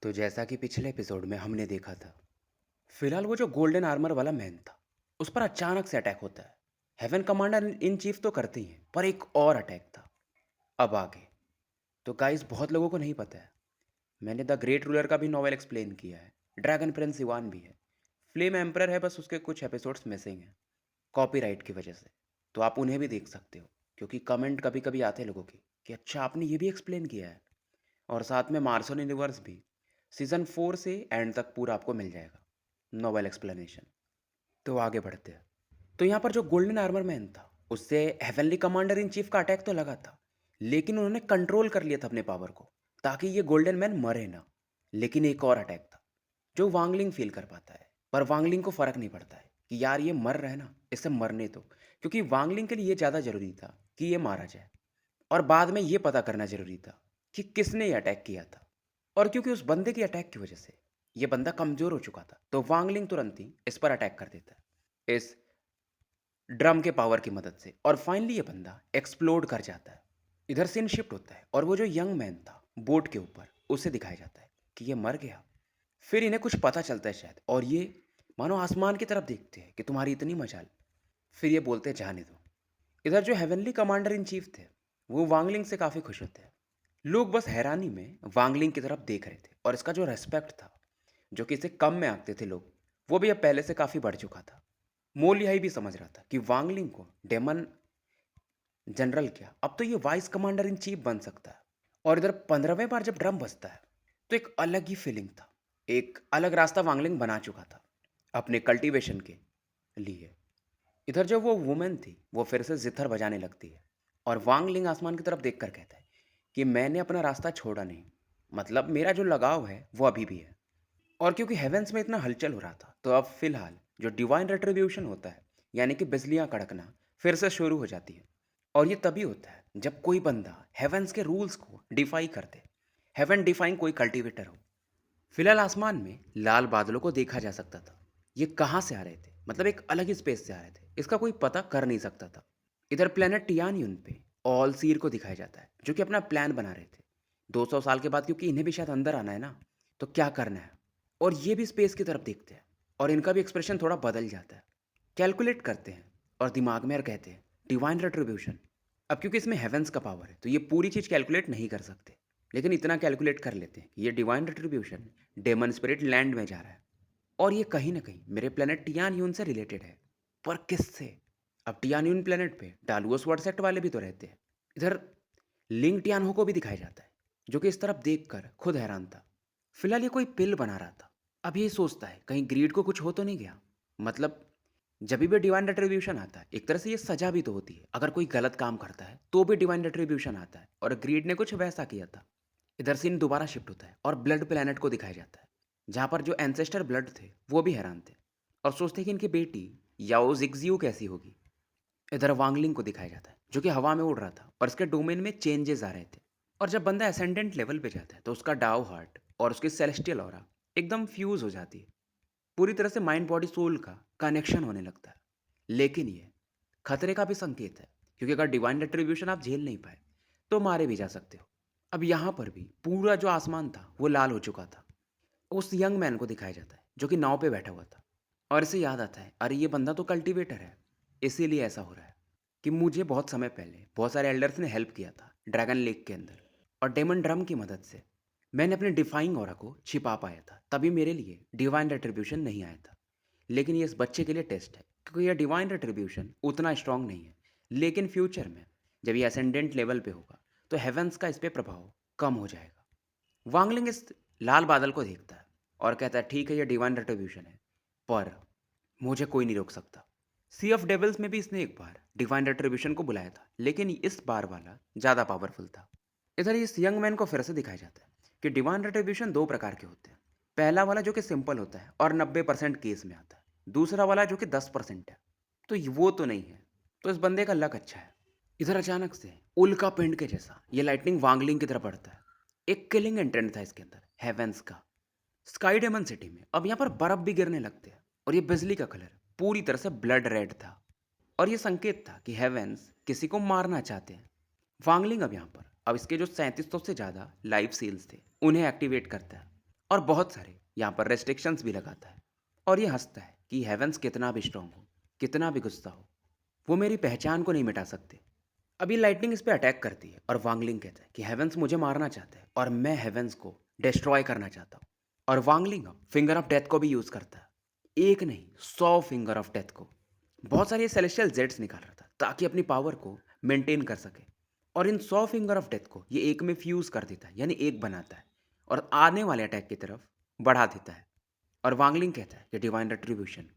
तो जैसा कि पिछले एपिसोड में हमने देखा था, फिलहाल वो जो गोल्डन आर्मर वाला मैन था, उस पर अचानक से अटैक होता है। हेवन कमांडर इन चीफ तो करते ही हैं, पर एक और अटैक था। अब आगे तो गाइस बहुत लोगों को नहीं पता है। मैंने द ग्रेट रूलर का भी नॉवेल एक्सप्लेन किया है। ड्रैगन प्रिंस इवान भी है। फ्लेम एम्परर है, बस उसके कुछ एपिसोड्स मिसिंग हैं कॉपीराइट की वजह से। तो आप उन्हें भी देख सकते हो, क्योंकि कमेंट कभी कभी आते हैं लोगों के कि अच्छा आपने ये भी एक्सप्लेन किया है। और साथ में मार्सल यूनिवर्स भी सीजन 4 से एंड तक पूरा आपको मिल जाएगा नोवेल एक्सप्लेनेशन। तो आगे बढ़ते हैं। तो यहाँ पर जो गोल्डन आर्मर मैन था, उससे हेवनली कमांडर इन चीफ का अटैक तो लगा था, लेकिन उन्होंने कंट्रोल कर लिया था अपने पावर को, ताकि ये गोल्डन मैन मरे ना। लेकिन एक और अटैक था जो वांगलिंग फील कर पाता है, पर वांगलिंग को फर्क नहीं पड़ता है कि यार ये मर रहा है ना, इससे मरने दो। क्योंकि वांगलिंग के लिए ये ज़्यादा जरूरी था कि ये मारा जाए, और बाद में ये पता करना जरूरी था कि किसने ये अटैक किया था। और क्योंकि उस बंदे की अटैक की वजह से ये बंदा कमजोर हो चुका था, तो वांगलिंग तुरंत ही इस पर अटैक कर देता है इस ड्रम के पावर की मदद से, और फाइनली ये बंदा एक्सप्लोड कर जाता है। इधर सीन शिफ्ट होता है और वो जो यंग मैन था बोट के ऊपर, उसे दिखाया जाता है कि ये मर गया। फिर इन्हें कुछ पता चलता है शायद, और ये मानो आसमान की तरफ देखते हैं कि तुम्हारी इतनी मजाल। फिर ये बोलते हैं जाने दो। इधर जो हेवनली कमांडर इन चीफ थे, वो वांगलिंग से काफ़ी खुश होते हैं। लोग बस हैरानी में वांगलिंग की तरफ देख रहे थे, और इसका जो रेस्पेक्ट था, जो कि इसे कम में आंकते थे लोग, वो भी अब पहले से काफ़ी बढ़ चुका था। मोल यही भी समझ रहा था कि वांगलिंग को डेमन जनरल क्या, अब तो ये वाइस कमांडर इन चीफ बन सकता है। और इधर 15वें बार जब ड्रम बजता है, तो एक अलग ही फीलिंग था। एक अलग रास्ता वांगलिंग बना चुका था अपने कल्टीवेशन के लिए। इधर जब वो वुमेन थी, वो फिर से जिथर बजाने लगती है, और वांगलिंग आसमान की तरफ देखकर कहता है कि मैंने अपना रास्ता छोड़ा नहीं, मतलब मेरा जो लगाव है वो अभी भी है। और क्योंकि हेवेंस में इतना हलचल हो रहा था, तो अब फिलहाल जो डिवाइन रेट्रीब्यूशन होता है, यानी कि बिजलियां कड़कना, फिर से शुरू हो जाती है। और ये तभी होता है जब कोई बंदा हेवेंस के रूल्स को डिफाई कर दे, हेवन डिफाइंग कोई कल्टीवेटर हो। फिलहाल आसमान में लाल बादलों को देखा जा सकता था। ये कहाँ से आ रहे थे, मतलब एक अलग ही स्पेस से आ रहे थे, इसका कोई पता कर नहीं सकता था। इधर प्लेनेट टियानियन पे ऑल सीर को दिखाया जाता है, जो कि अपना प्लान बना रहे थे 200 साल के बाद, क्योंकि इन्हें भी शायद अंदर आना है ना, तो क्या करना है। और ये भी स्पेस की तरफ देखते हैं, और इनका भी एक्सप्रेशन थोड़ा बदल जाता है। कैलकुलेट करते हैं और दिमाग में और कहते हैं डिवाइन रेट्रीब्यूशन। अब क्योंकि इसमें हेवेंस का पावर है, तो ये पूरी चीज़ कैलकुलेट नहीं कर सकते, लेकिन इतना कैलकुलेट कर लेते हैं कि ये divine retribution demon spirit land में जा रहा है, और ये कहीं ना कहीं मेरे प्लेनेट टियानियन से रिलेटेड है। पर किससे? अब टियानियन प्लेनेट पे डालुओस वर्डसेट वाले भी तो रहते हैं। इधर लिंग टियानहो को भी दिखाया जाता है, जो कि इस तरफ देखकर खुद हैरान था। फिलहाल ये कोई पिल बना रहा था। अब ये सोचता है कहीं ग्रीड को कुछ हो तो नहीं गया। मतलब जब भी डिवाइन रेट्रीब्यूशन आता है, एक तरह से ये सजा भी तो होती है। अगर कोई गलत काम करता है तो भी डिवाइन रेट्रीब्यूशन आता है, और ग्रीड ने कुछ वैसा किया था। इधर सीन दोबारा शिफ्ट होता है और ब्लड प्लैनेट को दिखाया जाता है, जहाँ पर जो एंसेस्टर ब्लड थे वो भी हैरान थे, और सोचते हैं कि इनकी बेटी याओ जिग्जियो कैसी होगी। इधर वांगलिंग को दिखाया जाता है, जो कि हवा में उड़ रहा था और इसके डोमेन में चेंजेस आ रहे थे। और जब बंदा एसेंडेंट लेवल पे जाता है, तो उसका डाउ हार्ट और उसकी सेलेस्टियल ऑरा एकदम फ्यूज हो जाती है। पूरी तरह से माइंड बॉडी सोल का कनेक्शन होने लगता है। लेकिन ये खतरे का भी संकेत है, क्योंकि अगर डिवाइन रेट्रीब्यूशन आप झेल नहीं पाए, तो मारे भी जा सकते हो। अब यहाँ पर भी पूरा जो आसमान था वो लाल हो चुका था। उस यंग मैन को दिखाया जाता है, जो कि नाव पे बैठा हुआ था, और इसे याद आता है अरे ये बंदा तो कल्टीवेटर है, इसीलिए ऐसा हो रहा है। कि मुझे बहुत समय पहले बहुत सारे एल्डर्स ने हेल्प किया था ड्रैगन लेक के अंदर, और डेमन ड्रम की मदद से मैंने अपने डिफाइंग ऑरा को छिपा पाया था, तभी मेरे लिए डिवाइन रेट्रीब्यूशन नहीं आया था। लेकिन ये इस बच्चे के लिए टेस्ट है, क्योंकि यह डिवाइन रेट्रीब्यूशन उतना स्ट्रांग नहीं है। लेकिन फ्यूचर में जब ये असेंडेंट लेवल पे होगा, तो हेवेंस का इस पे प्रभाव कम हो जाएगा। वांगलिंग इस लाल बादल को देखता है और कहता है ठीक है ये डिवाइन रेट्रीब्यूशन है, पर मुझे कोई नहीं रोक सकता। सी ऑफ डेविल्स में भी इसने एक बार डिवाइन रेट्रीब्यूशन को बुलाया था, लेकिन इस बार वाला ज़्यादा पावरफुल था। इधर इस यंग मैन को फिर से दिखाया जाता है कि डिवाइन रेट्रीब्यूशन दो प्रकार के होते हैं। पहला वाला जो कि सिंपल होता है और 90% केस में आता है, दूसरा वाला जो कि 10% है। तो वो तो नहीं है, तो इस बंदे का लक अच्छा है। इधर अचानक से उल्का पिंड के जैसा ये लाइटनिंग वांगलिंग की तरफ बढ़ता है। एक किलिंग इंटेंट था इसके अंदर हेवेंस का। स्काई डेमन सिटी में अब यहाँ पर बर्फ भी गिरने लगते हैं, और ये बिजली का कलर पूरी तरह से ब्लड रेड था, और ये संकेत था कि हेवेंस किसी को मारना चाहते हैं। वांगलिंग अब यहाँ पर अब इसके जो 3700 से ज़्यादा लाइफ सील्स थे उन्हें एक्टिवेट करता है, और बहुत सारे यहाँ पर रेस्ट्रिक्शंस भी लगाता है और ये हंसता है कि हेवेंस कितना भी स्ट्रांग हो, कितना भी गुस्सा हो, वो मेरी पहचान को नहीं मिटा सकते। अब ये लाइटनिंग इस पे अटैक करती है और वांगलिंग कहता है कि हेवेंस मुझे मारना चाहता है और मैं हेवेंस को डिस्ट्रॉय करना चाहता हूँ। और वांगलिंग अब फिंगर ऑफ डेथ को भी यूज़ करता है, एक नहीं 100 फिंगर ऑफ डेथ को। बहुत सारे सेलेस्टियल जेड्स निकाल रहा था ताकि अपनी पावर को मेंटेन कर सके। और इन 100 फिंगर ऑफ डेथ को ये एक में फ्यूज कर देता है, यानी एक बनाता है और आने वाले अटैक की तरफ बढ़ा देता है। और वांगलिंग कहता है कि डिवाइन रेट्रीब्यूशन,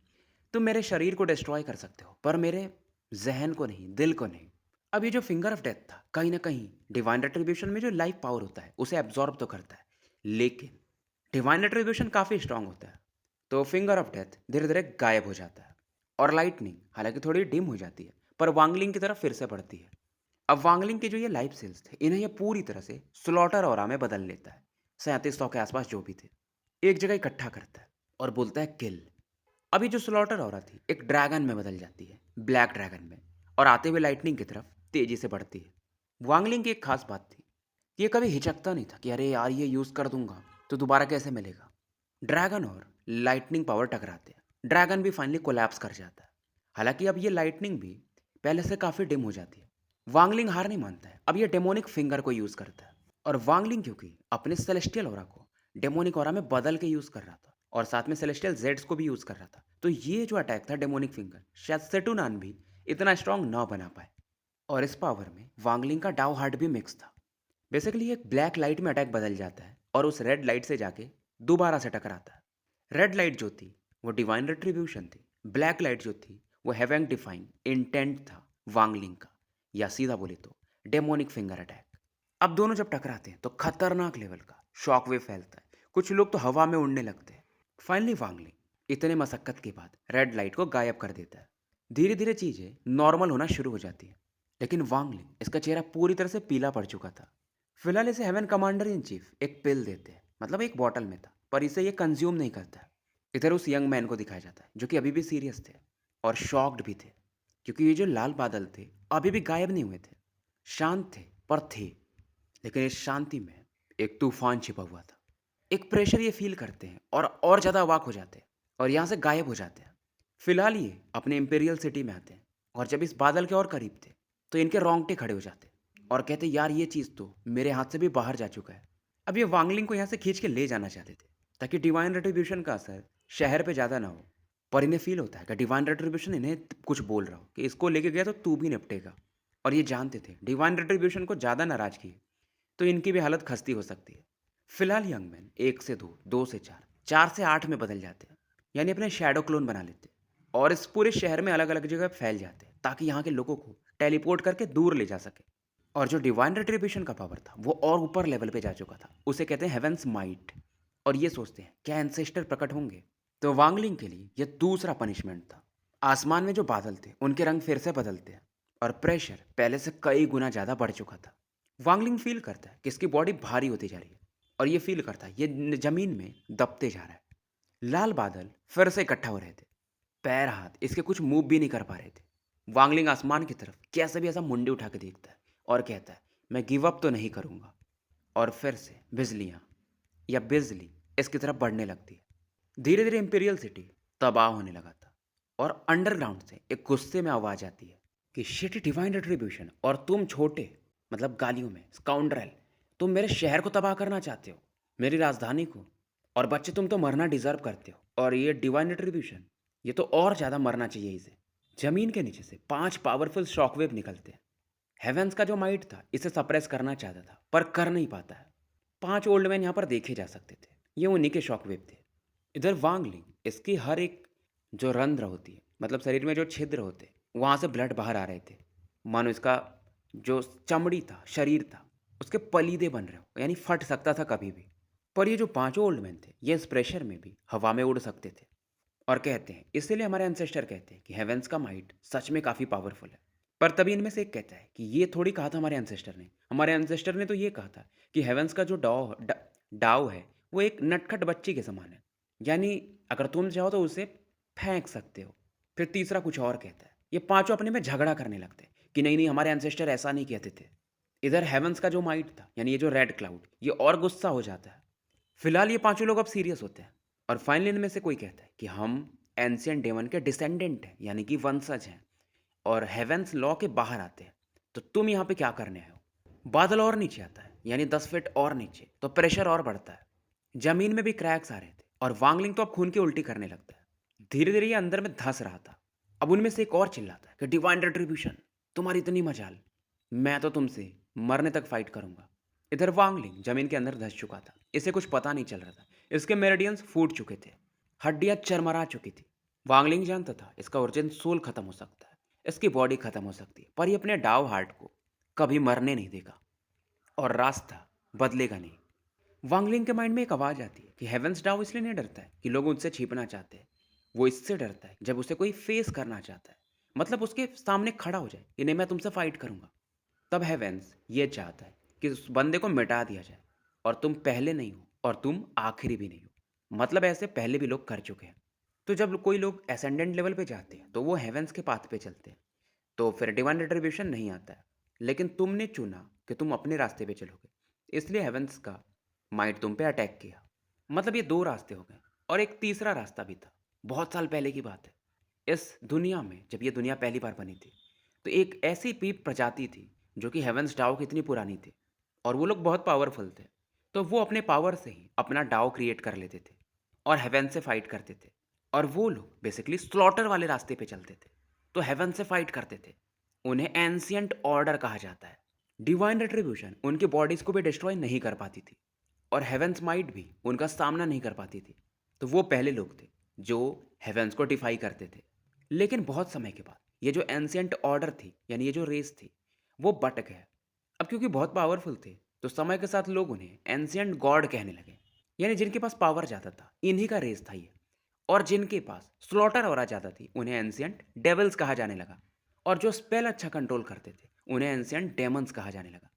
तुम मेरे शरीर को डिस्ट्रॉय कर सकते हो पर मेरे जहन को नहीं, दिल को नहीं। अब ये जो फिंगर ऑफ डेथ था कहीं ना कहीं डिवाइन रेट्रीब्यूशन में जो लाइफ पावर होता है उसे एब्जॉर्ब तो करता है, लेकिन डिवाइन रेट्रीब्यूशन काफ़ी स्ट्रांग होता है, तो फिंगर ऑफ डेथ धीरे धीरे गायब हो जाता है। और लाइटनिंग हालांकि थोड़ी डिम हो जाती है पर वांगलिंग की तरफ फिर से बढ़ती है। अब वांगलिंग के जो ये लाइफ सेल्स थे इन्हें ये पूरी तरह से स्लॉटर ऑरा में बदल लेता है। 3700 के आसपास जो भी थे एक जगह इकट्ठा करता है और बोलता है किल। अभी जो स्लॉटर ऑरा थी एक ड्रैगन में बदल जाती है, ब्लैक ड्रैगन में, और आते हुए लाइटनिंग की तरफ तेजी से बढ़ती है। वांगलिंग की एक खास बात थी कि ये कभी हिचकता नहीं था कि अरे यार ये यूज़ कर दूंगा तो दोबारा कैसे मिलेगा। ड्रैगन और लाइटनिंग पावर टकराते हैं, ड्रैगन भी फाइनली कोलैप्स कर जाता है। हालांकि अब ये लाइटनिंग भी पहले से काफ़ी डिम हो जाती है। वांगलिंग हार नहीं मानता है, अब ये डेमोनिक फिंगर को यूज़ करता है। और वांगलिंग क्योंकि अपने सेलेस्टियल ऑरा को डेमोनिक ऑरा में बदल के यूज़ कर रहा था और साथ में सेलेस्टियल जेड्स को भी यूज़ कर रहा था, तो ये जो अटैक था डेमोनिक फिंगर शायद सेटुनान भी इतना स्ट्रांग ना बना पाए। और इस पावर में वांगलिंग का डाउ हार्ट भी मिक्स था। बेसिकली एक ब्लैक लाइट में अटैक बदल जाता है और उस रेड लाइट से जाके दोबारा से टकराता है। रेड लाइट जो थी वो डिवाइन रिट्रीब्यूशन थी, ब्लैक लाइट जो थी वो हेवेन डिफाइन इंटेंट था वांगलिंग का, या सीधा बोले तो डेमोनिक फिंगर अटैक। अब दोनों जब टकराते हैं तो खतरनाक लेवल का शॉक वेव फैलता है, कुछ लोग तो हवा में उड़ने लगते हैं। फाइनली वांगलिंग इतने मशक्कत के बाद रेड लाइट को गायब कर देता है। धीरे धीरे चीजें नॉर्मल होना शुरू हो जाती है, लेकिन वांगलिंग इसका चेहरा पूरी तरह से पीला पड़ चुका था। फिलहाल इसे हेवन कमांडर इन चीफ एक पिल देते हैं, मतलब एक बॉटल में था, पर इसे ये कंज्यूम नहीं करता। इधर उस यंग मैन को दिखाया जाता है जो कि अभी भी सीरियस थे और शॉक्ड भी थे, क्योंकि ये जो लाल बादल थे अभी भी गायब नहीं हुए थे, शांत थे पर थे। लेकिन इस शांति में एक तूफान छिपा हुआ था। एक प्रेशर ये फील करते हैं और ज़्यादा अवाक हो जाते हैं और यहाँ से गायब हो जाते हैं। फिलहाल ये अपने इंपीरियल सिटी में आते हैं और जब इस बादल के और करीब थे तो इनके रोंगटे खड़े हो जाते और कहते यार ये चीज़ तो मेरे हाथ से भी बाहर जा चुका है। अब ये वांगलिंग को यहाँ से खींच के ले जाना चाहते थे ताकि डिवाइन रेट्रीब्यूशन का असर शहर पे ज़्यादा ना हो, पर इन्हें फील होता है कि डिवाइन रेट्रीब्यूशन इन्हें कुछ बोल रहा हो कि इसको लेके गया तो तू भी निपटेगा। और ये जानते थे डिवाइन रेट्रीब्यूशन को ज़्यादा नाराज किए तो इनकी भी हालत खस्ती हो सकती है। फिलहाल यंग मैन 1 से 2, 2 से 4, 4 से 8 में बदल जाते हैं, यानी अपने शैडो क्लोन बना लेते हैं और इस पूरे शहर में अलग अलग जगह फैल जाते हैं ताकि यहाँ के लोगों को टेलीपोर्ट करके दूर ले जा सके। और जो डिवाइन रिट्रीब्यूशन का पावर था वो और ऊपर लेवल पे जा चुका था, उसे कहते हैं हेवेंस माइट। और ये सोचते हैं क्या एंसेस्टर प्रकट होंगे, तो वांगलिंग के लिए यह दूसरा पनिशमेंट था। आसमान में जो बादल थे उनके रंग फिर से बदलते हैं और प्रेशर पहले से कई गुना ज़्यादा बढ़ चुका था। वांगलिंग फील करता है कि इसकी बॉडी भारी होती जा रही है और ये फील करता है ये जमीन में दबते जा रहा है। लाल बादल फिर से इकट्ठा हो रहे थे, पैर हाथ इसके कुछ मूव भी नहीं कर पा रहे थे। वांगलिंग आसमान की तरफ कैसे भी ऐसा मुंडी उठा के देखता है और कहता है मैं गिव अप तो नहीं करूंगा। और फिर से बिजलियां या बिजली इसकी तरफ बढ़ने लगती है। धीरे धीरे इंपीरियल सिटी तबाह होने लगा था और अंडरग्राउंड से एक गुस्से में आवाज आती है कि शिट डिवाइन रिट्रीब्यूशन और तुम छोटे, मतलब गालियों में स्काउंड्रेल, तुम मेरे शहर को तबाह करना चाहते हो, मेरी राजधानी को, और बच्चे तुम तो मरना डिजर्व करते हो। और ये डिवाइन रिट्रीब्यूशन ये तो और ज़्यादा मरना चाहिए इसे। जमीन के नीचे से 5 पावरफुल शॉकवेव निकलते हैं। हेवेंस का जो माइट था इसे सप्रेस करना चाहता था पर कर नहीं पाता है। 5 ओल्ड मैन यहाँ पर देखे जा सकते थे, ये उन्हीं के शॉकवेव थे। इधर वांगलिंग इसकी हर एक जो रंध्र होती है, मतलब शरीर में जो छिद्र होते वहाँ से ब्लड बाहर आ रहे थे, मानो इसका जो चमड़ी था, शरीर था, उसके पलीदे बन रहे हो, यानी फट सकता था कभी भी। पर ये जो 5 ओल्ड मैन थे ये इस प्रेशर में भी हवा में उड़ सकते थे। और कहते हैं इसीलिए हमारे एंसेस्टर कहते हैं कि हेवेंस का माइट सच में काफ़ी पावरफुल है। पर तभी इनमें से एक कहता है कि ये थोड़ी कहा था हमारे एंसेस्टर ने तो ये कहा था कि हेवेंस का जो डाव है वो एक नटखट बच्ची के समान है, यानी अगर तुम चाहो तो उसे फेंक सकते हो। फिर तीसरा कुछ और कहता है। ये पांचों अपने में झगड़ा करने लगते हैं कि नहीं नहीं हमारे एंसेस्टर ऐसा नहीं कहते थे। इधर हेवेंस का जो माइट था, यानी ये जो रेड क्लाउड, ये और गुस्सा हो जाता है। फिलहाल ये पांचों लोग अब सीरियस होते हैं और फाइनली इनमें से कोई कहता है कि हम एंशियंट डेमन के डिसेंडेंट हैं, यानी कि वंशज हैं, और हेवेंस लॉ के बाहर आते हैं। तो तुम यहाँ पे क्या करने आए हो? बादल और नीचे आता है, यानी 10 फीट और नीचे, तो प्रेशर और बढ़ता है। जमीन में भी क्रैक्स आ रहे थे और वांगलिंग तो अब खून की उल्टी करने लगता है। धीरे धीरे ये अंदर में धंस रहा था। अब उनमें से एक और चिल्लाता है कि डिवाइन रेट्रीब्यूशन, तुम्हारी इतनी मजाल, मैं तो तुमसे मरने तक फाइट करूंगा। इधर वांगलिंग जमीन के अंदर धंस चुका था, इसे कुछ पता नहीं चल रहा था। इसके मेरिडियंस फूट चुके थे, हड्डियां चरमरा चुकी थी। वांगलिंग जानता था इसका ओरिजिन सोल खत्म हो सकता है, इसकी बॉडी खत्म हो सकती है, पर ये अपने डाव हार्ट को कभी मरने नहीं देगा और रास्ता बदलेगा नहीं। वांगलिंग के माइंड में एक आवाज आती है कि हेवेंस डाउ इसलिए नहीं डरता है कि लोग उनसे छिपना चाहते हैं। वो इससे डरता है जब उसे कोई फेस करना चाहता है, मतलब उसके सामने खड़ा हो जाए कि नहीं मैं तुमसे फाइट करूंगा। तब हेवेंस ये चाहता है कि उस बंदे को मिटा दिया जाए, और तुम पहले नहीं हो और तुम आखिरी भी नहीं हो, मतलब ऐसे पहले भी लोग कर चुके हैं। तो जब कोई लोग एसेंडेंट लेवल पे जाते हैं तो वो हेवेंस के पाथ पे चलते हैं, तो फिर डिवाइन रिट्रीब्यूशन नहीं आता है। लेकिन तुमने चुना कि तुम अपने रास्ते पे चलोगे, इसलिए हेवेंस का माइट तुम पे अटैक किया। मतलब ये दो रास्ते हो गए, और एक तीसरा रास्ता भी था। बहुत साल पहले की बात है। इस दुनिया में जब ये दुनिया पहली बार बनी थी, तो एक ऐसी पीप प्रजाति थी जो कि हेवेंस डाओ की इतनी पुरानी थी, और वो लोग बहुत पावरफुल थे। तो वो अपने पावर से ही अपना डाओ क्रिएट कर लेते थे और हेवन से फाइट करते थे। और वो लोग बेसिकली स्लॉटर वाले रास्ते पे चलते थे, तो हेवन से फाइट करते थे। उन्हें एंशियंट ऑर्डर कहा जाता है। डिवाइन रिट्रीब्यूशन उनकी बॉडीज को भी डिस्ट्रॉय नहीं कर पाती थी, और हेवेंस माइट भी उनका सामना नहीं कर पाती थी। तो वो पहले लोग थे जो हेवेंस को डिफाई करते थे। लेकिन बहुत समय के बाद ये जो एंशियंट ऑर्डर थी, यानी ये जो रेस थी, वो बट गया। अब क्योंकि बहुत पावरफुल थे, तो समय के साथ लोग उन्हें एंशियंट गॉड कहने लगे, यानी जिनके पास पावर ज़्यादा था, इन्हीं का रेस था ये। और जिनके पास स्लॉटर और ज़्यादा थी, उन्हें एंशियंट डेविल्स कहा जाने लगा। और जो स्पेल अच्छा कंट्रोल करते थे, उन्हें एंशियंट डेमंस कहा जाने लगा।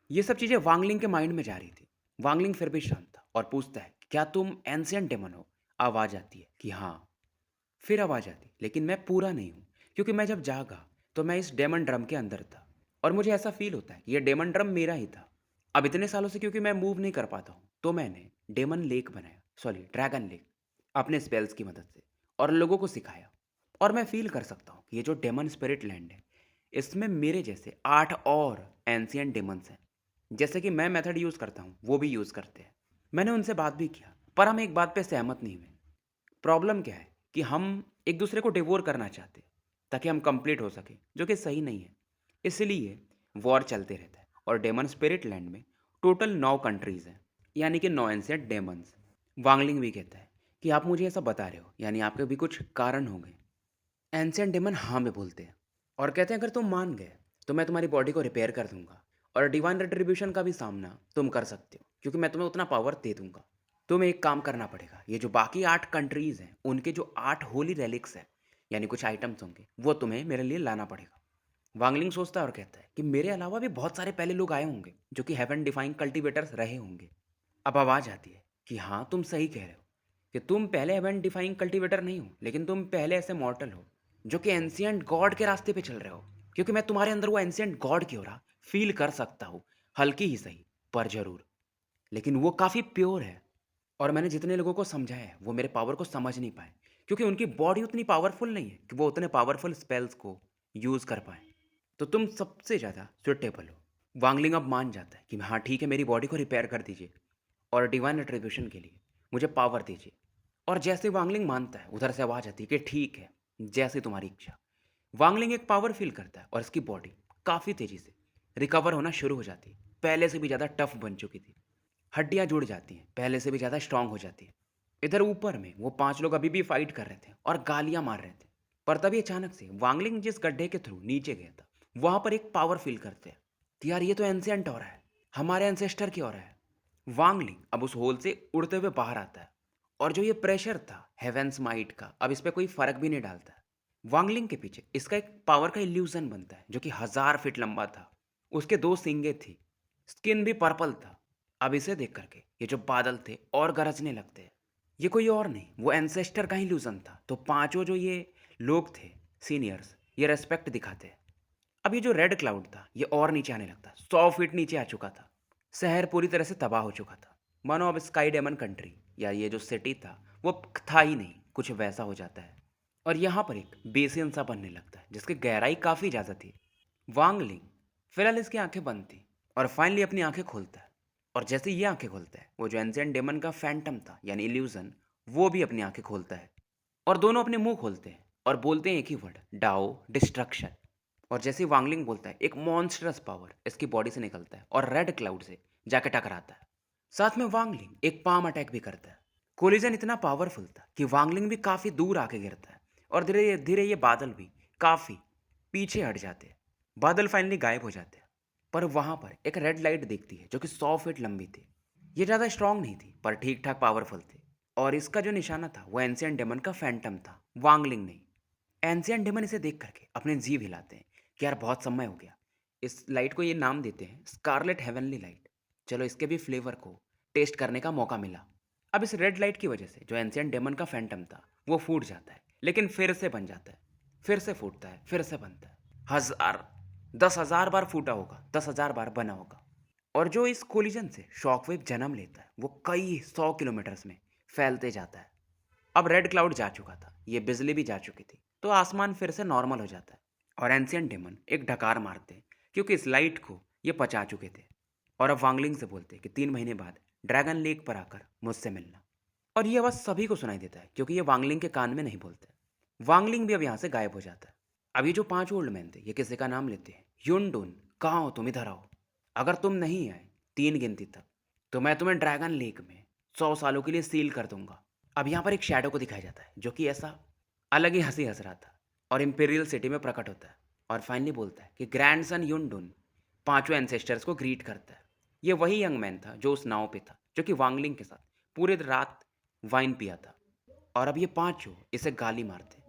ये सब चीज़ें वांगलिंग के माइंड में जा रही थी। वांगलिंग फिर भी शांत था और पूछता है, क्या तुम एंशियंट डेमन हो? आवाज़ आती है कि हाँ। फिर आवाज़ आती, लेकिन मैं पूरा नहीं हूँ, क्योंकि मैं जब जागा तो मैं इस डेमन ड्रम के अंदर था, और मुझे ऐसा फील होता है कि ये डेमन ड्रम मेरा ही था। अब इतने सालों से क्योंकि मैं मूव नहीं कर पाता हूँ, तो मैंने डेमन लेक बनाया, सॉरी ड्रैगन लेक, अपने स्पेल्स की मदद से, और लोगों को सिखाया। और मैं फील कर सकता हूँ कि ये जो डेमन स्पिरिट लैंड है, इसमें मेरे जैसे 8 और एंशियंट डेमन्स हैं। जैसे कि मैं मेथड यूज़ करता हूँ, वो भी यूज़ करते हैं। मैंने उनसे बात भी किया, पर हम एक बात पे सहमत नहीं हुए। प्रॉब्लम क्या है कि हम एक दूसरे को डिवोर करना चाहते हैं ताकि हम कंप्लीट हो सके, जो कि सही नहीं है। इसलिए वॉर चलते रहता है, और डेमन स्पिरिट लैंड में टोटल 9 कंट्रीज़ हैं, यानी कि 9 एंशिएंट डेमन्स। वांगलिंग भी कहता है कि आप मुझे ऐसा बता रहे हो, यानी आपके भी कुछ कारण होंगे। एंशिएंट डेमन हाँ में बोलते हैं और कहते हैं, अगर तुम मान गए तो मैं तुम्हारी बॉडी को रिपेयर कर दूंगा, और डिवाइन रिट्रीब्यूशन का भी सामना तुम कर सकते हो, क्योंकि मैं तुम्हें उतना पावर दे दूंगा। तुम्हें एक काम करना पड़ेगा, ये जो बाकी 8 कंट्रीज़ हैं, उनके जो 8 होली रेलिक्स हैं, यानी कुछ आइटम्स होंगे, वो तुम्हें मेरे लिए लाना पड़ेगा। वांगलिंग सोचता है और कहता है कि मेरे अलावा भी बहुत सारे पहले लोग आए होंगे जो कि हेवन डिफाइंग कल्टीवेटर्स रहे होंगे। अब आवाज़ आती है कि हाँ, तुम सही कह रहे हो कि तुम पहले हेवन डिफाइंग कल्टीवेटर नहीं हो, लेकिन तुम पहले ऐसे मॉर्टल हो जो कि एंशियंट गॉड के रास्ते पे चल रहे हो। क्योंकि मैं तुम्हारे अंदर वो एंशियंट गॉड की हो रहा फील कर सकता हूँ, हल्की ही सही, पर जरूर। लेकिन वो काफ़ी प्योर है, और मैंने जितने लोगों को समझाया है वो मेरे पावर को समझ नहीं पाए, क्योंकि उनकी बॉडी उतनी पावरफुल नहीं है कि वो उतने पावरफुल स्पेल्स को यूज़ कर पाए। तो तुम सबसे ज़्यादा सुटेबल हो। वांगलिंग अब मान जाता है कि हाँ ठीक है, मेरी बॉडी को रिपेयर कर दीजिए, और डिवाइन रिट्रीब्यूशन के लिए मुझे पावर दीजिए। और जैसे वांगलिंग मानता है, उधर से आवाज़ आती है कि ठीक है, जैसे तुम्हारी इच्छा। वांगलिंग एक पावर फील करता है, और इसकी बॉडी काफ़ी तेज़ी से रिकवर होना शुरू हो जाती है। पहले से भी ज़्यादा टफ बन चुकी थी, हड्डियाँ जुड़ जाती हैं, पहले से भी ज़्यादा स्ट्रांग हो जाती है। इधर ऊपर में वो 5 लोग अभी भी फाइट कर रहे थे और गालियाँ मार रहे थे। पर तभी अचानक से वांगलिंग जिस गड्ढे के थ्रू नीचे गया था, वहाँ पर एक पावर फील करते हैं कि यार ये तो एंशिएंट हो रहा है, हमारे एंसेस्टर की हो रहा है। वांगलिंग अब उस होल से उड़ते हुए बाहर आता है, और जो ये प्रेशर था हेवेंस माइट का, अब इस पे कोई फर्क भी नहीं डालता है। वांगलिंग के पीछे इसका एक पावर का इल्यूजन बनता है जो कि 1000 फीट लंबा था। उसके 2 सींगे थी, स्किन भी पर्पल था। अब इसे देख करके ये जो बादल थे और गरजने लगते हैं। ये कोई और नहीं, वो एंसेस्टर का ही इल्यूजन था। तो पांचों जो ये लोग थे, सीनियर्स, ये रेस्पेक्ट दिखाते हैं। अब ये जो रेड क्लाउड था, ये और नीचे आने लगता, 100 फीट नीचे आ चुका था। शहर पूरी तरह से तबाह हो चुका था। मानो अब स्काई डेमन कंट्री या ये जो सिटी था वो अब था ही नहीं, कुछ वैसा हो जाता है। और यहाँ पर एक बेसिन सा बनने लगता है जिसकी गहराई काफ़ी ज़्यादा थी। वांग लिंग फिलहाल इसकी आंखें बंद थी और फाइनली अपनी आंखें खोलता है। और जैसे ये आंखें खोलता है वो जो एंशिएंट डेमन का फैंटम था यानी इल्यूजन, वो भी अपनी आंखें खोलता है। और दोनों अपने मुंह खोलते हैं और बोलते हैं एक ही वर्ड, डाओ डिस्ट्रक्शन। और जैसे ही वांगलिंग बोलता है एक मॉन्स्टरस पावर इसकी बॉडी से निकलता है और रेड क्लाउड से जाके टकराता है। साथ में वांगलिंग एक पाम अटैक भी करता है। कोलिजन इतना पावरफुल था कि वांगलिंग भी काफ़ी दूर आके गिरता है और धीरे धीरे ये बादल भी काफ़ी पीछे हट जाते हैं। बादल फाइनली गायब हो जाते हैं। पर वहाँ पर एक रेड लाइट दिखती है जो कि 100 फीट लंबी थी। ये ज़्यादा स्ट्रांग नहीं थी पर ठीक ठाक पावरफुल थी। और इसका जो निशाना था वो एंशिएंट डेमन का फैंटम था, वांगलिंग नहीं। एंशिएंट डेमन इसे देख करके अपने जीभ हिलाते हैं कि यार बहुत समय हो गया। इस लाइट को ये नाम देते हैं स्कारलेट हेवनली लाइट। चलो इसके भी फ्लेवर को टेस्ट करने का मौका मिला। अब इस रेड लाइट की वजह से जो एंशिएंट डेमन का फैंटम था वो फूट जाता है, लेकिन फिर से बन जाता है। फिर से फूटता है, फिर से बनता है। हजार 10,000 बार फूटा होगा, 10,000 बार बना होगा। और जो इस कोलिजन से शॉकवेव जन्म लेता है वो कई 100 किलोमीटर्स में फैलते जाता है। अब रेड क्लाउड जा चुका था, ये बिजली भी जा चुकी थी, तो आसमान फिर से नॉर्मल हो जाता है। और एंशिएंट डेमन एक ढकार मारते हैं क्योंकि इस लाइट को ये पचा चुके थे। और अब वांगलिंग से बोलते हैं कि 3 महीने बाद ड्रैगन लेक पर आकर मुझसे मिलना। और ये आवाज़ सभी को सुनाई देता है क्योंकि ये वांगलिंग के कान में नहीं बोलते। वांगलिंग भी अब यहाँ से गायब हो जाता है। अब ये जो 5 ओल्ड मैन थे ये किसी का नाम लेते हैं, युनडुन कहाँ हो तुम, इधर आओ। अगर तुम नहीं आए 3 गिनती तक तो मैं तुम्हें ड्रैगन लेक में 100 सालों के लिए सील कर दूंगा। अब यहाँ पर एक शैडो को दिखाया जाता है जो कि ऐसा अलग ही हंसी हंस रहा था और इंपीरियल सिटी में प्रकट होता है। और फाइनली बोलता है कि ग्रैंडसन युनडुन पांचों एंसेस्टर्स को ग्रीट करता है। ये वही यंग मैन था जो उस नाव पे था, जो कि वांगलिंग के साथ पूरे रात वाइन पिया था। और अब ये पांचों इसे गाली मारते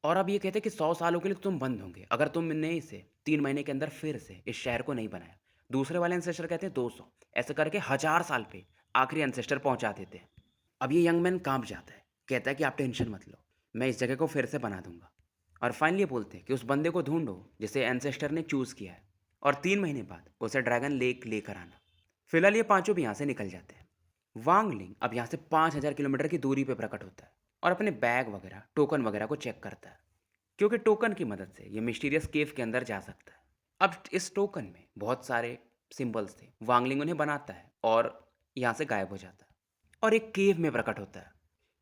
और अब ये कहते कि 100 सालों के लिए तुम बंद होंगे अगर तुमने इसे 3 महीने के अंदर फिर से इस शहर को नहीं बनाया। दूसरे वाले एंसेस्टर कहते हैं 200, ऐसे करके 1,000 साल पे आखिरी एंसेस्टर पहुंचा देते हैं। अब ये यंग मैन कांप जाता है, कहता है कि आप टेंशन मत लो, मैं इस जगह को फिर से बना दूंगा। और फाइनली बोलते हैं कि उस बंदे को ढूंढो जिसे एंसेस्टर ने चूज़ किया है और 3 महीने बाद उसे ड्रैगन लेक लेकर आना। फिलहाल ये पांचों भी यहाँ से निकल जाते हैं। वांग लिंग अब यहाँ से 5,000 किलोमीटर की दूरी पे प्रकट होता है और अपने बैग वगैरह टोकन वगैरह को चेक करता है क्योंकि टोकन की मदद से ये मिस्टीरियस केव के अंदर जा सकता है। अब इस टोकन में बहुत सारे सिंबल्स थे, वांगलिंग उन्हें बनाता है और यहाँ से गायब हो जाता है और एक केव में प्रकट होता है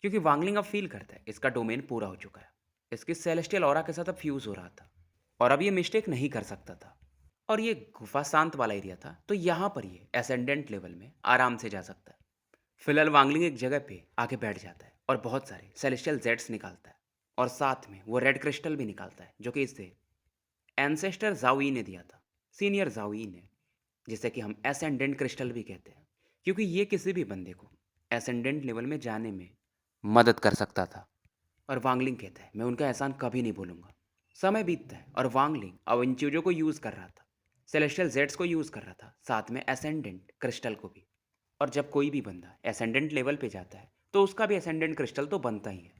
क्योंकि वांगलिंग अब फील करता है इसका डोमेन पूरा हो चुका है। इसकी सेलेस्टियल ऑरा के साथ अब फ्यूज हो रहा था और अब ये मिस्टेक नहीं कर सकता था। और ये गुफा शांत वाला एरिया था तो यहाँ पर ये एसेंडेंट लेवल में आराम से जा सकता है। फिलहाल वांगलिंग एक जगह पे आके बैठ जाता है और बहुत सारे सेलेस्टियल जेट्स निकालता है और साथ में वो रेड क्रिस्टल भी निकालता है जो कि इसे एंसेस्टर जाओई ने दिया था, सीनियर जाओई ने, जिसे कि हम एसेंडेंट क्रिस्टल भी कहते हैं क्योंकि ये किसी भी बंदे को एसेंडेंट लेवल में जाने में मदद कर सकता था। और वांगलिंग कहता है मैं उनका एहसान कभी नहीं भूलूंगा। समय बीतता है और वांगलिंग अब इन चीज़ों को यूज़ कर रहा था, सेलेस्टियल जेट्स को यूज़ कर रहा था, साथ में एसेंडेंट क्रिस्टल को भी। और जब कोई भी बंदा एसेंडेंट लेवल पे जाता है तो उसका भी एसेंडेंट क्रिस्टल तो बनता ही है।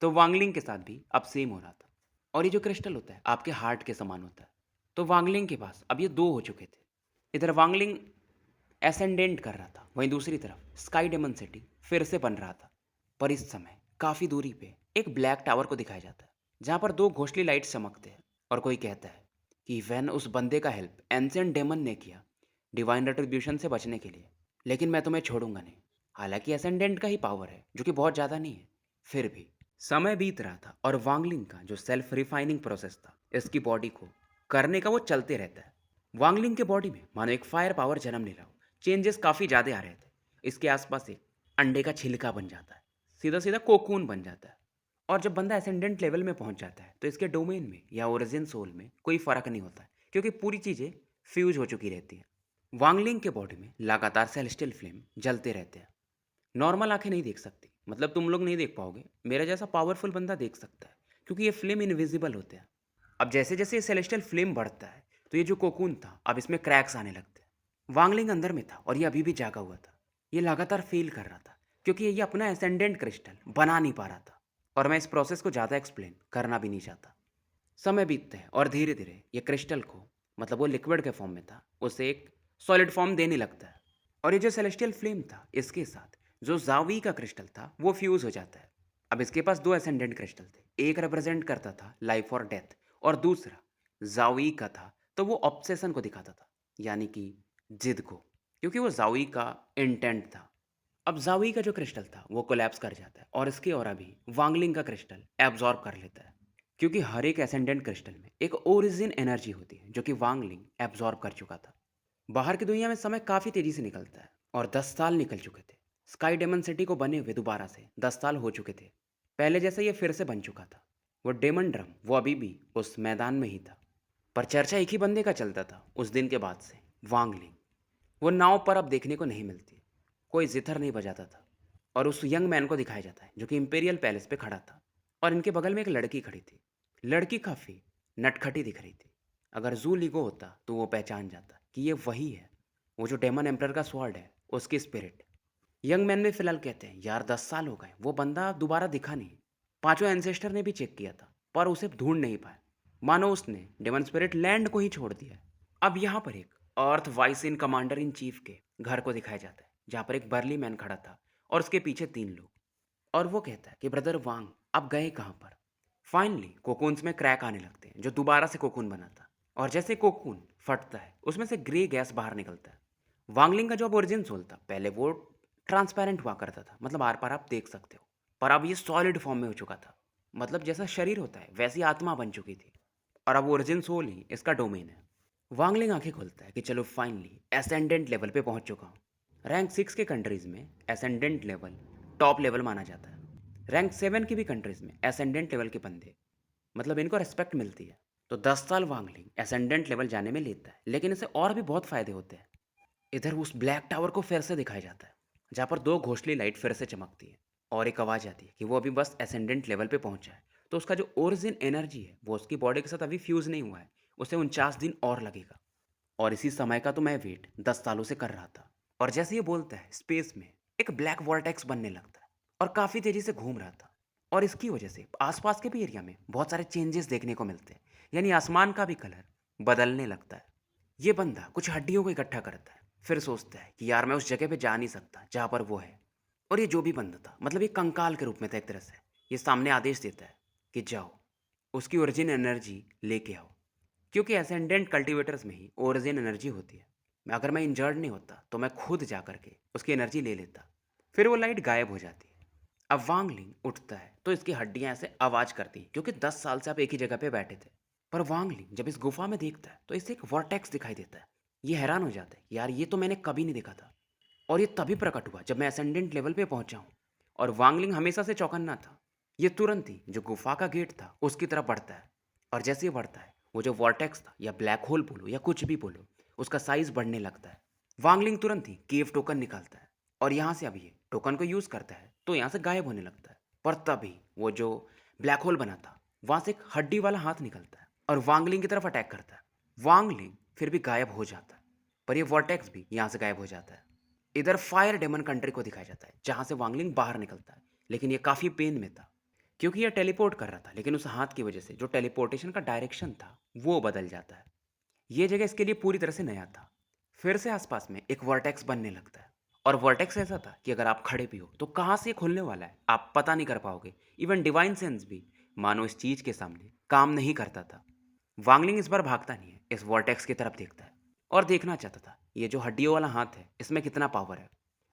तो वांगलिंग के साथ भी अब सेम हो रहा था। और ये जो क्रिस्टल होता है आपके हार्ट के समान होता है। तो वांगलिंग के पास अब ये 2 हो चुके थे। इधर वांगलिंग एसेंडेंट कर रहा था, वहीं दूसरी तरफ स्काई डेमन सिटी फिर से बन रहा था। पर इस समय काफ़ी दूरी पे एक ब्लैक टावर को दिखाया जाता है जहाँ पर 2 घोंसली लाइट्स चमकते हैं और कोई कहता है कि वैन उस बंदे का हेल्प एंशिएंट डेमन ने किया डिवाइन रेट्रिब्यूशन से बचने के लिए, लेकिन मैं तुम्हें छोड़ूंगा नहीं। हालांकि एसेंडेंट का ही पावर है जो कि बहुत ज़्यादा नहीं है, फिर भी। समय बीत रहा था और वांगलिंग का जो सेल्फ रिफाइनिंग प्रोसेस था इसकी बॉडी को करने का वो चलते रहता है। वांगलिंग के बॉडी में मानो एक फायर पावर जन्म ले रहा हो, चेंजेस काफ़ी ज़्यादा आ रहे थे। इसके आसपास एक अंडे का छिलका बन जाता है, सीधा सीधा कोकून बन जाता है। और जब बंदा एसेंडेंट लेवल में पहुंच जाता है तो इसके डोमेन में या ओरिजिन सोल में कोई फ़र्क नहीं होता है क्योंकि पूरी चीज़ें फ्यूज हो चुकी रहती हैं। वांगलिंग के बॉडी में लगातार सेलेस्टियल फ्लेम जलते रहते हैं। नॉर्मल आंखें नहीं देख सकती, मतलब तुम लोग नहीं देख पाओगे, मेरा जैसा पावरफुल बंदा देख सकता है क्योंकि ये फ्लेम इनविजिबल होते हैं। अब जैसे जैसे ये सेलेस्टियल फ्लेम बढ़ता है तो ये जो कोकून था अब इसमें क्रैक्स आने लगते हैं। वांगलिंग अंदर में था और ये अभी भी जागा हुआ था। ये लगातार फेल कर रहा था क्योंकि ये अपना एसेंडेंट क्रिस्टल बना नहीं पा रहा था। और मैं इस प्रोसेस को ज़्यादा एक्सप्लेन करना भी नहीं चाहता। समय बीतता है और धीरे धीरे ये क्रिस्टल को, मतलब वो लिक्विड के फॉर्म में था, उसे एक सॉलिड फॉर्म देने लगता है। और ये जो सेलेस्टियल फ्लेम था इसके साथ जो जावी का क्रिस्टल था वो फ्यूज हो जाता है। अब इसके पास दो एसेंडेंट क्रिस्टल थे, एक रिप्रेजेंट करता था लाइफ और डेथ, और दूसरा जावी का था तो वो ऑब्सेशन को दिखाता था, यानी कि जिद को, क्योंकि वो जावी का इंटेंट था। अब जावी का जो क्रिस्टल था वो कोलैप्स कर जाता है और इसके और अभी वांगलिंग का क्रिस्टल एब्जॉर्ब कर लेता है, क्योंकि हर एक एसेंडेंट क्रिस्टल में एक ओरिजिन एनर्जी होती है जो कि वांगलिंग एब्जॉर्ब कर चुका था। बाहर की दुनिया में समय काफ़ी तेज़ी से निकलता है और 10 साल निकल चुके थे। स्काई डेमन सिटी को बने हुए दोबारा से 10 साल हो चुके थे। पहले जैसे ये फिर से बन चुका था। वो डेमन ड्रम वो अभी भी उस मैदान में ही था। पर चर्चा एक ही बंदे का चलता था उस दिन के बाद से, वांगलिंग। वो नाव पर अब देखने को नहीं मिलती। कोई जिथर नहीं बजाता था। और उस यंग मैन को दिखाया जाता है जो कि इंपेरियल पैलेस पे खड़ा था। और इनके बगल में एक लड़की खड़ी थी। लड़की काफ़ी नटखटी दिख रही थी। अगर जू लीगो होता तो वो पहचान जाता कि ये वही है, वो जो डेमन एम्परर का स्वॉर्ड है उसकी स्पिरिट। यंग मैन में फिलहाल कहते हैं, यार 10 साल हो गए, वो बंदा दोबारा दिखा नहीं। पांचों एंसेस्टर ने भी चेक किया था पर उसे ढूंढ नहीं पाए। मानो उसने डेमन स्पिरिट लैंड को ही छोड़ दिया है। अब यहाँ पर एक अर्थ vice in commander in chief के घर को दिखाया जाता है, जहाँ पर एक बर्ली मैन खड़ा था और उसके पीछे 3 लोग। और वो कहता है कि ब्रदर वांग आप गए कहाँ पर। फाइनली कोकून्स में क्रैक आने लगते हैं जो दोबारा से कोकून बनाता है। और जैसे कोकून फटता है उसमें से ग्रे गैस बाहर निकलता है। वांगलिंग का जो अब ओरिजिन सोल था पहले वो ट्रांसपेरेंट हुआ करता था, मतलब आर पार आप देख सकते हो। पर अब ये सॉलिड फॉर्म में हो चुका था, मतलब जैसा शरीर होता है वैसी आत्मा बन चुकी थी। और अब ओरिजिन सोल ही इसका डोमेन है। वांगलिंग आंखें खोलता है कि चलो फाइनली एसेंडेंट लेवल पे पहुंच चुका हूँ। रैंक 6 के कंट्रीज में एसेंडेंट लेवल टॉप लेवल माना जाता है। रैंक 7 की भी कंट्रीज में एसेंडेंट लेवल के बंदे, मतलब इनको रिस्पेक्ट मिलती है। तो 10 साल वांगलिंग एसेंडेंट लेवल जाने में लेता है, लेकिन इसे और भी बहुत फायदे होते हैं। इधर उस ब्लैक टावर को फिर से दिखाया जाता है, जहाँ पर दो घोंसली लाइट फिर से चमकती है और एक आवाज़ आती है कि वो अभी बस एसेंडेंट लेवल पे पहुंचा है। तो उसका जो ओरिजिन एनर्जी है वो उसकी बॉडी के साथ अभी फ्यूज़ नहीं हुआ है, उसे 49 दिन और लगेगा। और इसी समय का तो मैं वेट 10 सालों से कर रहा था। और जैसे ये बोलता है स्पेस में एक ब्लैक वॉर्टेक्स बनने लगता है और काफ़ी तेज़ी से घूम रहा था। और इसकी वजह से आसपास के भी एरिया में बहुत सारे चेंजेस देखने को मिलते हैं, यानी आसमान का भी कलर बदलने लगता है। ये बंदा कुछ हड्डियों को इकट्ठा करता है, फिर सोचता है कि यार मैं उस जगह पे जा नहीं सकता जहाँ पर वो है। और ये जो भी बंदा था, मतलब ये कंकाल के रूप में था एक तरह से, ये सामने आदेश देता है कि जाओ उसकी ओरिजिन एनर्जी लेके आओ, क्योंकि एसेंडेंट कल्टीवेटर्स में ही ओरिजिन एनर्जी होती है। अगर मैं इंजर्ड नहीं होता तो मैं खुद जा करके उसकी एनर्जी ले लेता। फिर वो लाइट गायब हो जाती है। अब वांगलिंग उठता है तो इसकी हड्डियां ऐसे आवाज करती हैं, क्योंकि 10 साल से आप एक ही जगह पे बैठे थे। पर वांगलिंग जब इस गुफा में देखता है तो इसे एक वर्टेक्स दिखाई देता है। ये हैरान हो जाता है, यार ये तो मैंने कभी नहीं देखा था। और ये तभी प्रकट हुआ जब मैं असेंडेंट लेवल पे पहुंचा हूँ। और वांगलिंग हमेशा से चौकन्ना था। ये तुरंत ही जो गुफा का गेट था उसकी तरफ बढ़ता है। और जैसे ही बढ़ता है वो जो वॉर्टेक्स था या ब्लैक होल बोलो या कुछ भी बोलो, उसका साइज बढ़ने लगता है। वांगलिंग तुरंत ही केव टोकन निकालता है और यहाँ से अब ये टोकन को यूज़ करता है तो यहाँ से गायब होने लगता है। पर तभी वो जो ब्लैक होल बना था वहाँ से एक हड्डी वाला हाथ निकलता है और वांगलिंग की तरफ अटैक करता है। वांगलिंग फिर भी गायब हो जाता है, पर ये वॉर्टेक्स भी यहाँ से गायब हो जाता है। इधर फायर डेमन कंट्री को दिखाया जाता है जहाँ से वांगलिंग बाहर निकलता है, लेकिन ये काफ़ी पेन में था, क्योंकि ये टेलीपोर्ट कर रहा था, लेकिन उस हाथ की वजह से जो टेलीपोर्टेशन का डायरेक्शन था वो बदल जाता है। ये जगह इसके लिए पूरी तरह से नया था। फिर से आसपास में एक वर्टेक्स बनने लगता है। और वर्टेक्स ऐसा था कि अगर आप खड़े भी हो तो कहाँ से ये खुलने वाला है आप पता नहीं कर पाओगे। इवन डिवाइन सेंस भी मानो इस चीज के सामने काम नहीं करता था। वांगलिंग इस बार भागता नहीं है, इस वर्टेक्स की तरफ देखता है और देखना चाहता था ये जो हड्डियों वाला हाथ है इसमें कितना पावर है।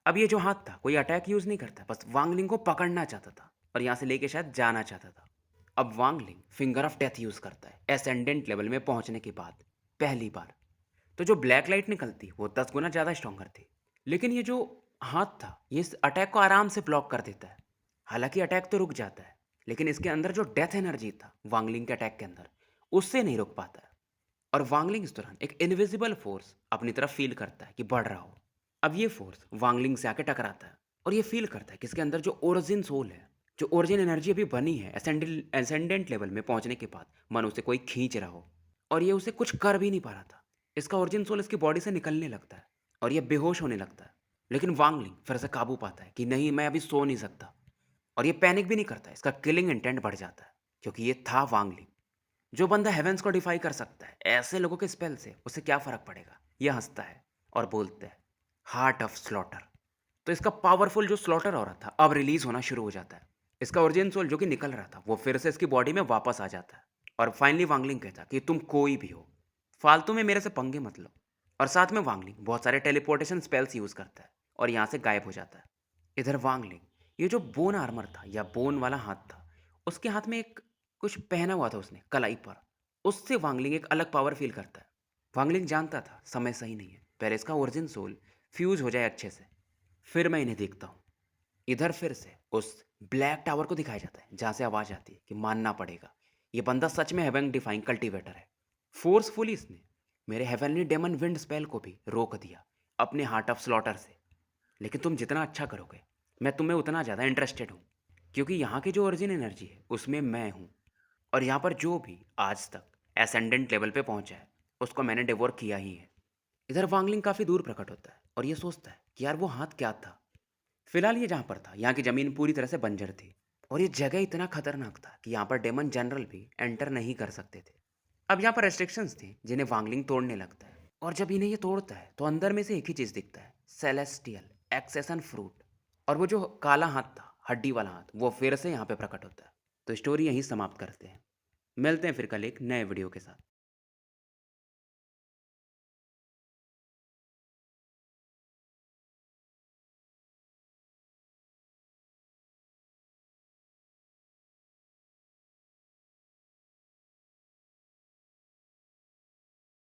अब ये जो हाथ था कोई अटैक यूज नहीं करता, बस वांगलिंग को पकड़ना चाहता था और यहाँ से लेके शायद जाना चाहता था। अब Wangling finger of death use करता है एसेंडेंट लेवल में पहुंचने के बाद पहली बार। तो जो ब्लैक लाइट निकलती वो 10 गुना ज़्यादा स्ट्रॉन्गर थी, लेकिन ये जो हाथ था ये इस अटैक को आराम से ब्लॉक कर देता है। हालांकि अटैक तो रुक जाता है, लेकिन इसके अंदर जो डेथ एनर्जी था वांगलिंग के अटैक के अंदर, उससे नहीं रुक पाता है। और वांगलिंग इस दौरान एक इनविजिबल फोर्स अपनी तरफ फील करता है कि बढ़ रहा हो। अब ये फोर्स वांगलिंग से आके टकराता है और ये फील करता है कि इसके अंदर जो ओरिजिन सोल है, जो ओरिजिन एनर्जी अभी बनी है एसेंडेंट लेवल में पहुंचने के बाद, मन उसे कोई खींच रहा हो। और ये उसे कुछ कर भी नहीं पा रहा था। इसका ओरिजिन सोल इसकी बॉडी से निकलने लगता है और ये बेहोश होने लगता है। लेकिन वांगलिंग फिर से काबू पाता है कि नहीं मैं अभी सो नहीं सकता। और ये पैनिक भी नहीं करता, इसका किलिंग इंटेंट बढ़ जाता है, क्योंकि ये था वांगलिंग। जो बंदा हेवेंस को डिफाई कर सकता है, ऐसे लोगों के स्पेल से उसे क्या फर्क पड़ेगा। ये हंसता है और बोलता है, हार्ट ऑफ स्लॉटर। तो इसका पावरफुल जो स्लॉटर हो रहा था अब रिलीज होना शुरू हो जाता है। इसका ओरिजिन सोल जो कि निकल रहा था वो फिर से इसकी बॉडी में वापस आ जाता है। और फाइनली वांगलिंग कहता है कि तुम कोई भी हो, फालतू में मेरे से पंगे मत लो। और साथ में वांगलिंग बहुत सारे टेलीपोर्टेशन स्पेल्स यूज करता है और यहाँ से गायब हो जाता है। इधर वांगलिंग, ये जो बोन आर्मर था या बोन वाला हाथ था, उसके हाथ में एक कुछ पहना हुआ था उसने कलाई पर। उससे वांगलिंग एक अलग पावर फील करता है। वांगलिंग जानता था समय सही नहीं है, पहले इसका ओरिजिन सोल फ्यूज हो जाए अच्छे से, फिर मैं इन्हें देखता हूँ। इधर फिर से उस ब्लैक टावर को दिखाया जाता है जहाँ से आवाज़ आती है कि मानना पड़ेगा, ये बंदा सच में हेवन डिफाइंग कल्टीवेटर है। फोर्सफुली इसने मेरे हेवनली डेमन विंड स्पेल को भी रोक दिया अपने हार्ट ऑफ स्लॉटर से। लेकिन तुम जितना अच्छा करोगे मैं तुम्हें उतना ज़्यादा इंटरेस्टेड हूँ, क्योंकि यहाँ की जो ओरिजिन एनर्जी है उसमें मैं हूँ। और यहाँ पर जो भी आज तक एसेंडेंट लेवल पे पहुँचा है उसको मैंने डिवोर किया ही है। इधर वांगलिंग काफ़ी दूर प्रकट होता है और ये सोचता है कि यार वो हाथ क्या था। फिलहाल ये जहाँ पर था यहाँ की ज़मीन पूरी तरह से बंजर थी और ये जगह इतना खतरनाक था कि यहाँ पर डेमन जनरल भी एंटर नहीं कर सकते थे। अब यहाँ पर रेस्ट्रिक्शंस थी जिन्हें वांगलिंग तोड़ने लगता है। और जब इन्हें ये तोड़ता है तो अंदर में से एक ही चीज़ दिखता है, सेलेस्टियल एक्सेसन फ्रूट। और वो जो काला हाथ था, हड्डी वाला हाथ, वो फिर से यहाँ पे प्रकट होता है। तो स्टोरी यहीं समाप्त करते हैं। मिलते हैं फिर कल एक नए वीडियो के साथ।